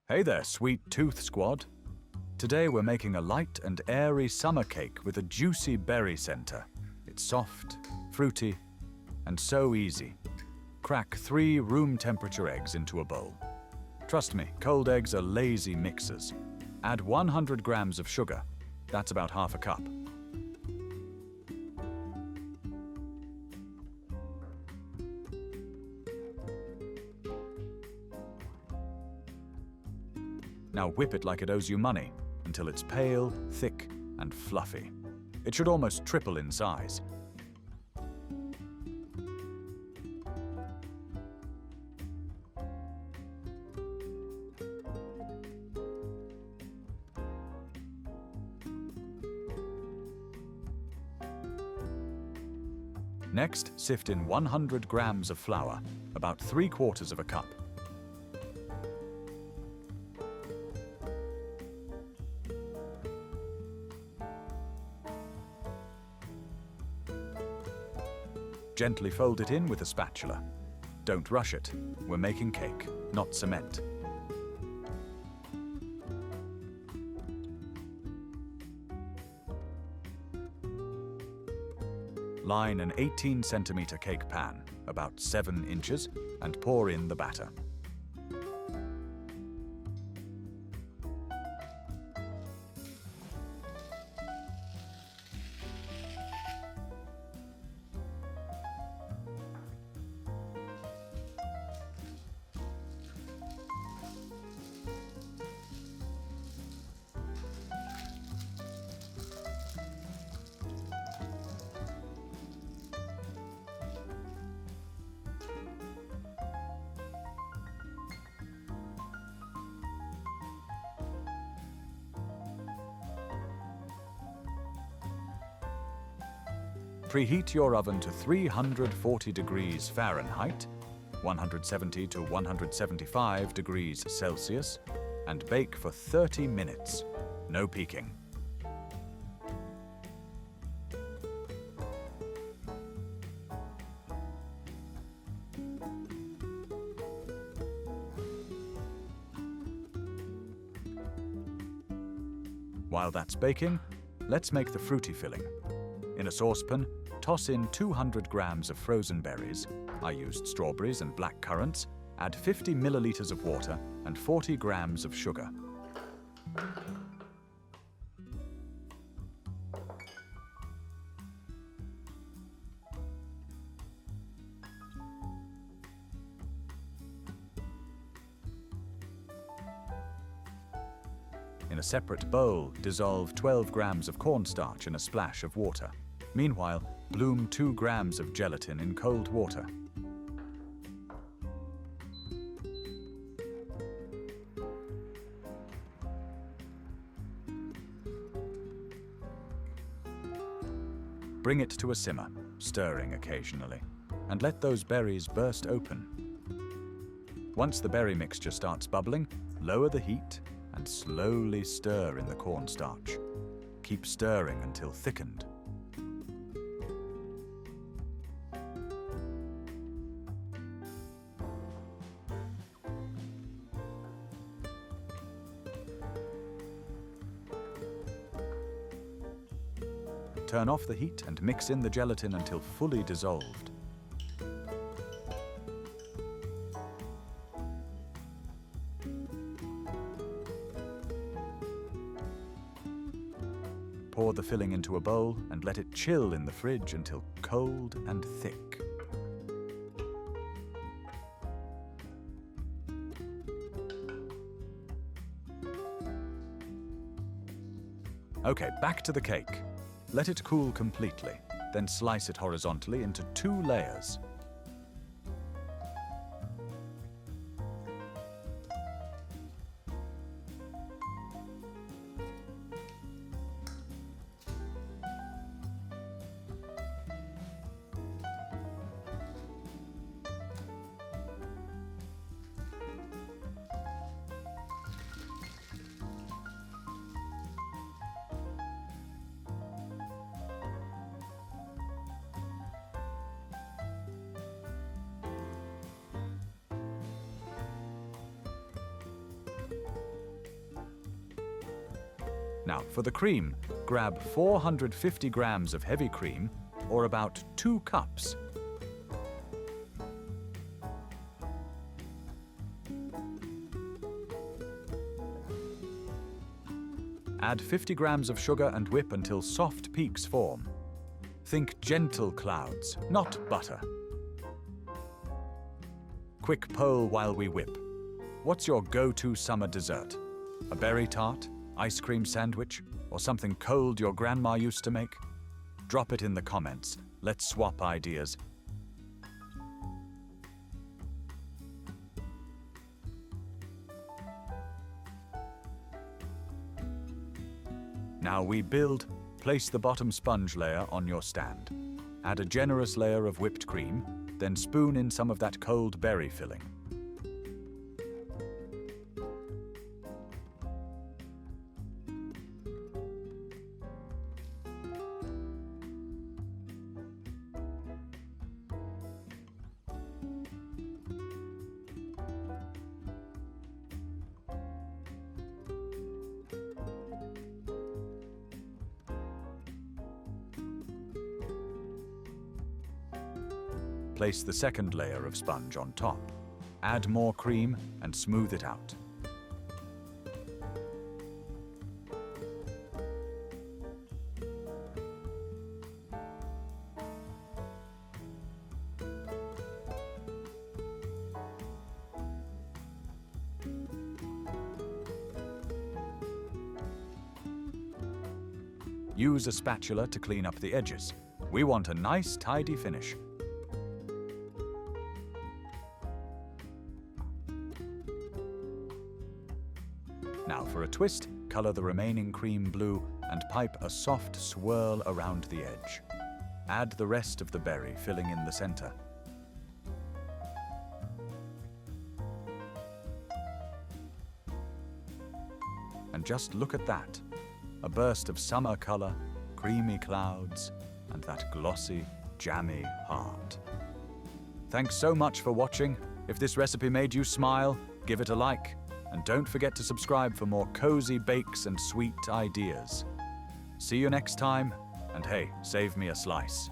Hey there, Sweet Tooth Squad. Today we're making a light and airy summer cake with a juicy berry center. It's soft, fruity, and so easy. Crack 3 room temperature eggs into a bowl. Trust me, cold eggs are lazy mixers. Add 100 grams of sugar. That's about half a cup. Now whip it like it owes you money until it's pale, thick, and fluffy. It should almost triple in size. Next, sift in 100 grams of flour, about 3/4 of a cup. Gently fold it in with a spatula. Don't rush it. We're making cake, not cement. Line an 18-centimeter cake pan, about 7 inches, and pour in the batter. Preheat your oven to 340 degrees Fahrenheit, 170 to 175 degrees Celsius, and bake for 30 minutes. No peeking. While that's baking, let's make the fruity filling. In a saucepan, toss in 200 grams of frozen berries. I used strawberries and black currants. Add 50 milliliters of water and 40 grams of sugar. In a separate bowl, dissolve 12 grams of cornstarch in a splash of water. Meanwhile, bloom 2 grams of gelatin in cold water. Bring it to a simmer, stirring occasionally, and let those berries burst open. Once the berry mixture starts bubbling, lower the heat and slowly stir in the cornstarch. Keep stirring until thickened. Turn off the heat and mix in the gelatin until fully dissolved. Pour the filling into a bowl and let it chill in the fridge until cold and thick. Okay, back to the cake. Let it cool completely, then slice it horizontally into 2 layers. Now, for the cream, grab 450 grams of heavy cream, or about 2 cups. Add 50 grams of sugar and whip until soft peaks form. Think gentle clouds, not butter. Quick poll while we whip. What's your go-to summer dessert? A berry tart, ice cream sandwich, or something cold your grandma used to make? Drop it in the comments. Let's swap ideas. Now we build. Place the bottom sponge layer on your stand. Add a generous layer of whipped cream, then spoon in some of that cold berry filling. Place the second layer of sponge on top. Add more cream and smooth it out. Use a spatula to clean up the edges. We want a nice, tidy finish. Now for a twist, color the remaining cream blue and pipe a soft swirl around the edge. Add the rest of the berry, filling in the center. And just look at that. A burst of summer color, creamy clouds, and that glossy, jammy heart. Thanks so much for watching. If this recipe made you smile, give it a like. And don't forget to subscribe for more cozy bakes and sweet ideas. See you next time, and hey, save me a slice.